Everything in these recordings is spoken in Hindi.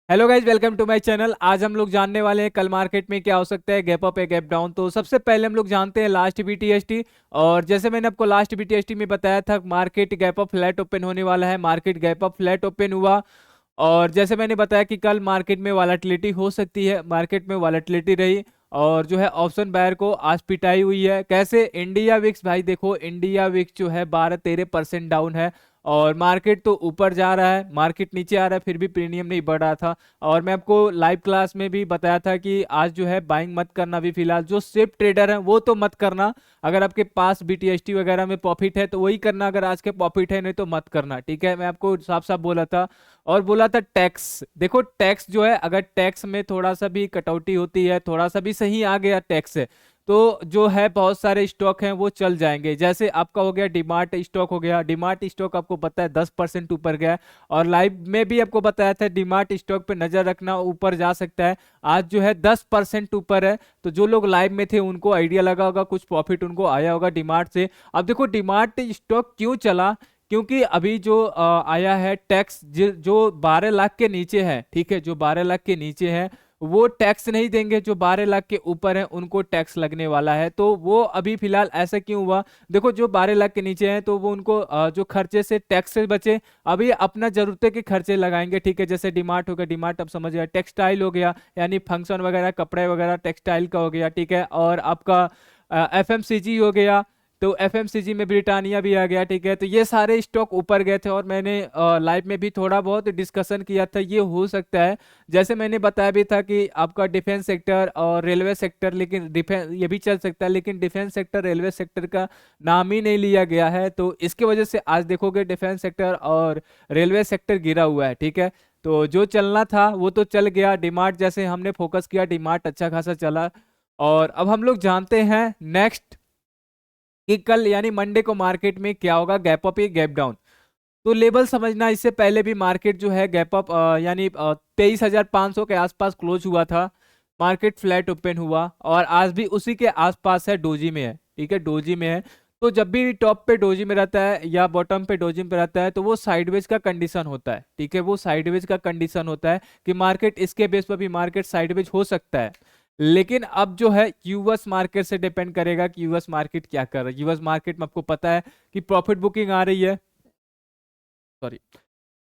Hello guys, welcome to my channel. आज हम लोग जानने वाले हैं कल मार्केट में क्या हो सकता है, गैप अप या गैप डाउन। तो सबसे पहले हम लोग जानते हैं लास्ट बीटीएसटी। और जैसे मैंने आपको लास्ट बीटीएसटी में बताया था, market gap up flat open होने वाला है। Market gap up flat open हुआ। और जैसे मैंने बताया कि कल मार्केट में वॉलेटिलिटी हो सकती है, मार्केट में वॉलेटिलिटी रही। और जो है ऑप्शन बायर को आज पिटाई हुई है। कैसे? इंडिया विक्स भाई देखो, इंडिया विक्स जो है 12-13% डाउन है। और मार्केट तो ऊपर जा रहा है, मार्केट नीचे आ रहा है, फिर भी प्रीमियम नहीं बढ़ रहा था। और मैं आपको लाइव क्लास में भी बताया था कि आज जो है बाइंग मत करना। अभी फिलहाल जो सेफ ट्रेडर है वो तो मत करना। अगर आपके पास बीटीएसटी वगैरह में प्रॉफिट है तो वही करना, अगर आज के प्रॉफिट है नहीं तो मत करना। ठीक है, मैं आपको साफ साफ बोला था। और बोला था टैक्स, देखो टैक्स जो है, अगर टैक्स में थोड़ा सा भी कटौती होती है, थोड़ा सा भी सही आ गया टैक्स है, तो जो है बहुत सारे स्टॉक हैं वो चल जाएंगे। जैसे आपका हो गया डीमार्ट स्टॉक, हो गया डीमार्ट स्टॉक, आपको पता है 10% ऊपर गया है। और लाइव में भी आपको बताया था डीमार्ट स्टॉक पे नजर रखना, ऊपर जा सकता है। आज जो है 10% ऊपर है। तो जो लोग लाइव में थे उनको आइडिया लगा होगा, कुछ प्रॉफिट उनको आया होगा डीमार्ट से। अब देखो डीमार्ट स्टॉक क्यों चला, क्योंकि अभी जो आया है टैक्स, जो 12 लाख के नीचे है, ठीक है, जो 12 लाख के नीचे है वो टैक्स नहीं देंगे, जो 12 लाख के ऊपर है उनको टैक्स लगने वाला है। तो वो अभी फिलहाल ऐसा क्यों हुआ? देखो जो 12 लाख के नीचे हैं तो वो उनको जो खर्चे से, टैक्स से बचे, अभी अपना जरूरत के खर्चे लगाएंगे। ठीक है, जैसे डिमार्ट हो गया, डिमार्ट अब समझ गया, टेक्सटाइल हो गया, यानी फंक्शन वगैरह, कपड़े वगैरह टेक्सटाइल का हो गया। ठीक है, और आपका एफएमसीजी हो गया। तो एफएमसीजी में ब्रिटानिया भी आ गया। ठीक है, तो ये सारे स्टॉक ऊपर गए थे और मैंने लाइव में भी थोड़ा बहुत डिस्कशन किया था, ये हो सकता है। जैसे मैंने बताया भी था कि आपका डिफेंस सेक्टर और रेलवे सेक्टर, लेकिन डिफेंस ये भी चल सकता है, लेकिन डिफेंस सेक्टर रेलवे सेक्टर का नाम ही नहीं लिया गया है। तो इसकी वजह से आज देखोगे डिफेंस सेक्टर और रेलवे सेक्टर गिरा हुआ है। ठीक है, तो जो चलना था वो तो चल गया। डिमार्ट जैसे हमने फोकस किया, डिमार्ट अच्छा खासा चला। और अब हम लोग जानते हैं नेक्स्ट कि कल यानी मंडे को मार्केट में क्या होगा, गैप अप या गैप डाउन। तो लेवल समझना, इससे पहले भी मार्केट जो है गैप अप यानी 23,500 के आसपास क्लोज हुआ था। मार्केट फ्लैट ओपन हुआ और आज भी उसी के आसपास है, डोजी में है। ठीक है, डोजी में है। तो जब भी टॉप पे डोजी में रहता है या बॉटम पे डोजी में रहता है तो वो साइडवेज का कंडीशन होता है। ठीक है, वो साइडवेज का कंडीशन होता है कि मार्केट, इसके बेस पर भी मार्केट साइडवेज हो सकता है। लेकिन अब जो है यूएस मार्केट से डिपेंड करेगा कि यूएस मार्केट क्या कर रहा है। यूएस मार्केट में आपको पता है कि प्रॉफिट बुकिंग आ रही है, सॉरी,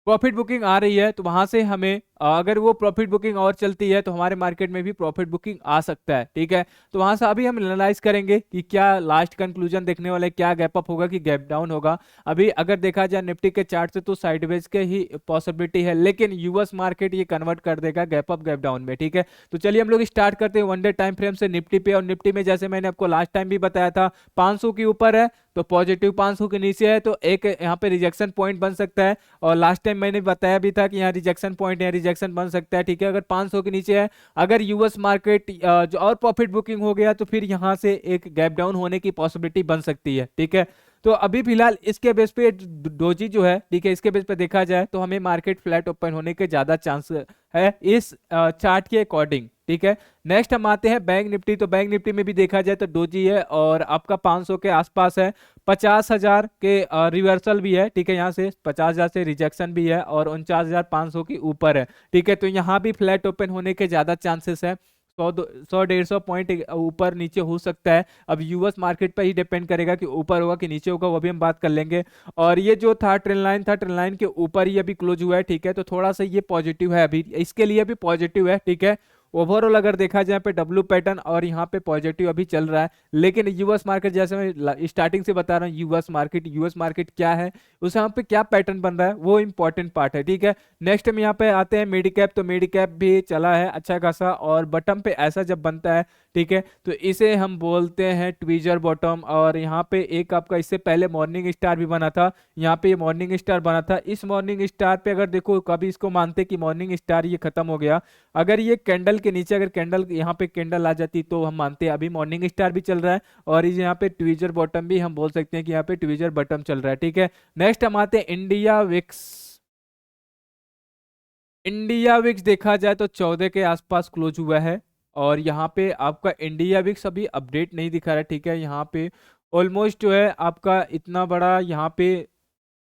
प्रॉफिट बुकिंग आ रही है। तो वहां से हमें अगर वो प्रॉफिट बुकिंग और चलती है तो हमारे मार्केट में भी प्रॉफिट बुकिंग आ सकता है। ठीक है, तो वहां से अभी हम एनालाइज करेंगे कि क्या लास्ट कंक्लूजन देखने वाले, क्या गैप अप होगा कि गैप डाउन होगा। अभी अगर देखा जाए निफ्टी के चार्ट से तो साइडवेज के ही पॉसिबिलिटी है, लेकिन यूएस मार्केट ये कन्वर्ट कर देगा गैप अप गैप डाउन में। ठीक है, तो चलिए हम लोग स्टार्ट करते हैं वन डे टाइम फ्रेम से निफ्टी पे। और निफ्टी में जैसे मैंने आपको लास्ट टाइम भी बताया था, 500 के ऊपर है तो पॉजिटिव, 500 के नीचे है तो एक यहाँ पे रिजेक्शन पॉइंट बन सकता है। और लास्ट टाइम मैंने बताया भी था कि यहाँ रिजेक्शन पॉइंट, यहाँ रिजेक्शन बन सकता है। ठीक है, अगर 500 के नीचे है, अगर यूएस मार्केट जो और प्रॉफिट बुकिंग हो गया तो फिर यहाँ से एक गैप डाउन होने की पॉसिबिलिटी बन सकती है। ठीक है, तो अभी फिलहाल इसके बेस पे डोजी जो है, ठीक है, इसके बेस पे देखा जाए तो हमें मार्केट फ्लैट ओपन होने के ज्यादा चांस है इस चार्ट के अकॉर्डिंग। ठीक है, नेक्स्ट हम आते हैं बैंक निफ्टी। तो बैंक निफ्टी में भी देखा जाए तो डोजी है और आपका 500 के आसपास है। 50,000 के रिवर्सल भी है। ठीक है, यहाँ से 50,000 से रिजेक्शन भी है और 49,500 के ऊपर है। ठीक है, तो यहाँ भी फ्लैट ओपन होने के ज्यादा चांसेस है। 100-150 पॉइंट ऊपर नीचे हो सकता है। अब यूएस मार्केट पर ही डिपेंड करेगा कि ऊपर होगा कि नीचे होगा, वो भी हम बात कर लेंगे। और ये जो था ट्रेंड लाइन था, ट्रेंड लाइन के ऊपर ही अभी क्लोज हुआ है। ठीक है, तो थोड़ा सा ये पॉजिटिव है, अभी इसके लिए भी पॉजिटिव है। ठीक है, ओवरऑल अगर देखा जाए पे डब्ल्यू पैटर्न और यहाँ पे पॉजिटिव अभी चल रहा है। लेकिन यूएस मार्केट, जैसे मैं स्टार्टिंग से बता रहा हूँ, यूएस मार्केट क्या है, उस यहाँ पे क्या पैटर्न बन रहा है, वो इंपॉर्टेंट पार्ट है। ठीक है, नेक्स्ट हम यहाँ पे आते हैं मेडिकैप। तो मेडिकैप भी चला है अच्छा खासा और बटम पे ऐसा जब बनता है, ठीक है, तो इसे हम बोलते हैं ट्वीजर बॉटम। और यहाँ पे एक आपका इससे पहले मॉर्निंग स्टार भी बना था, यहाँ पे ये मॉर्निंग स्टार बना था। इस मॉर्निंग स्टार पे अगर देखो, कभी इसको मानते कि मॉर्निंग स्टार ये खत्म हो गया, अगर ये कैंडल के नीचे, अगर कैंडल यहाँ पे कैंडल आ जाती तो हम मानते हैं अभी मॉर्निंग स्टार भी चल रहा है। और इस यहाँ पे ट्वीजर बॉटम भी हम बोल सकते हैं कि यहाँ पे ट्वीजर बॉटम चल रहा है। ठीक है, नेक्स्ट हम आते हैं इंडिया विक्स। इंडिया विक्स देखा जाए तो 14 के आसपास क्लोज हुआ है। और यहाँ पे आपका इंडिया विक्स अभी अपडेट नहीं दिखा रहा है। ठीक है, यहाँ पे ऑलमोस्ट जो है आपका इतना बड़ा यहाँ पे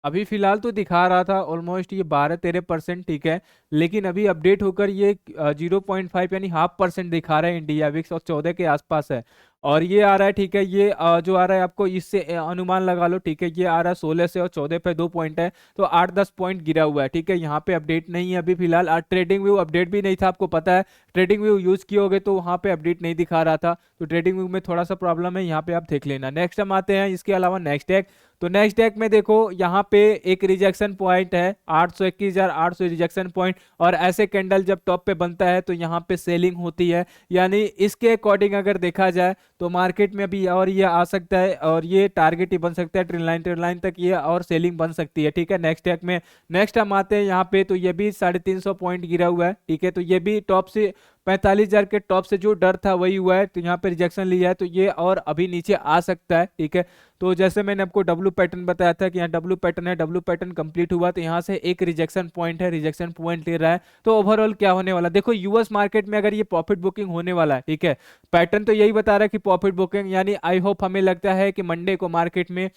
अभी फिलहाल तो दिखा रहा था ऑलमोस्ट ये 12-13%, ठीक है। लेकिन अभी अपडेट होकर ये 0.5 यानी ½ % दिखा रहा है इंडिया विक्स, और 14 के आसपास है। और ये आ रहा है, ठीक है, ये जो आ रहा है आपको इससे अनुमान लगा लो, ठीक है। ये आ रहा है 16 से, और 14 पे 2 पॉइंट है, तो 8-10 पॉइंट गिरा हुआ है, ठीक है। यहाँ पे अपडेट नहीं है अभी फिलहाल। ट्रेडिंग व्यू अपडेट भी नहीं था, आपको पता है। ट्रेडिंग व्यू यूज किए होगे तो वहाँ पे अपडेट नहीं दिखा रहा था, तो ट्रेडिंग व्यू में थोड़ा सा प्रॉब्लम है, यहाँ पे आप देख लेना। नेक्स्ट हम आते हैं इसके अलावा नेक्स्ट डे। तो नेक्स्ट डेक में देखो यहाँ पे एक रिजेक्शन पॉइंट है 821,800 रिजेक्शन पॉइंट, और ऐसे कैंडल जब टॉप पे बनता है तो यहाँ पे सेलिंग होती है। यानी इसके अकॉर्डिंग अगर देखा जाए तो मार्केट में भी और ये आ सकता है, और ये टारगेट ही बन सकता है, ट्रेंड लाइन तक ये और सेलिंग बन सकती है, ठीक है। नेक्स्ट डेक में नेक्स्ट हम आते हैं यहाँ पे, तो ये भी 350 पॉइंट गिरा हुआ है, ठीक है। तो ये भी टॉप से 45,000 के टॉप से जो डर था वही हुआ है, तो यहाँ पे रिजेक्शन लिया है, तो ये और अभी नीचे आ सकता है, ठीक है। तो जैसे मैंने आपको डब्ल्यू पैटर्न बताया था कि यहाँ डब्ल्यू पैटर्न है, डब्ल्यू पैटर्न कंप्लीट हुआ, तो यहाँ से एक रिजेक्शन पॉइंट है, रिजेक्शन पॉइंट ले रहा है। तो ओवरऑल क्या होने वाला, देखो यूएस मार्केट में अगर ये प्रॉफिट बुकिंग होने वाला है, ठीक है। पैटर्न तो यही बता रहा है कि प्रॉफिट बुकिंग, यानी आई होप, हमें लगता है कि मंडे को मार्केट में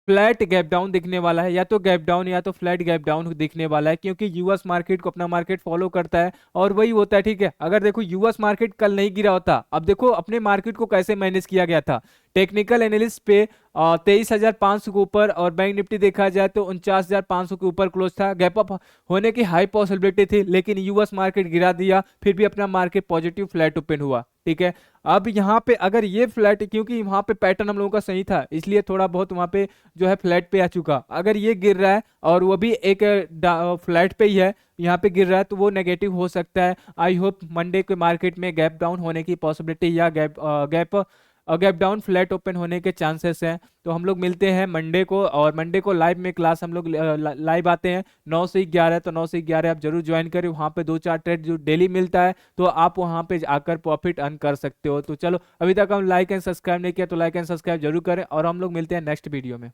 फ्लैट गैप डाउन दिखने वाला है, या तो गैप डाउन या तो फ्लैट गैप डाउन दिखने वाला है, क्योंकि यूएस मार्केट को अपना मार्केट फॉलो करता है, और वही होता है, ठीक है। अगर देखो यूएस मार्केट कल नहीं गिरा होता, अब देखो अपने मार्केट को कैसे मैनेज किया गया था। टेक्निकल एनालिस्ट पे 23,500 के ऊपर, और बैंक निफ्टी देखा जाए तो 49,500 के ऊपर क्लोज था। गैप अप होने की हाई पॉसिबिलिटी थी, लेकिन यूएस मार्केट गिरा दिया, फिर भी अपना मार्केट पॉजिटिव फ्लैट ओपन हुआ, ठीक है। अब यहाँ पे अगर ये फ्लैट, क्योंकि वहां पे पैटर्न हम लोगों का सही था, इसलिए थोड़ा बहुत वहां पे जो है फ्लैट पे आ चुका। अगर ये गिर रहा है और वो भी एक फ्लैट पे ही है, यहाँ पे गिर रहा है, तो वो नेगेटिव हो सकता है। आई होप मंडे के मार्केट में गैप डाउन होने की पॉसिबिलिटी, या गैप डाउन फ्लैट ओपन होने के चांसेस हैं। तो हम लोग मिलते हैं मंडे को, और मंडे को लाइव में क्लास हम लोग लाइव आते हैं 9 से 11, तो 9 से 11 आप जरूर ज्वाइन करें। वहाँ पे 2-4 ट्रेड जो डेली मिलता है, तो आप वहाँ पे आकर प्रॉफिट अर्न कर सकते हो। तो चलो, अभी तक हम लाइक एंड सब्सक्राइब नहीं किया तो लाइक एंड सब्सक्राइब जरूर करें, और हम लोग मिलते हैं नेक्स्ट वीडियो में।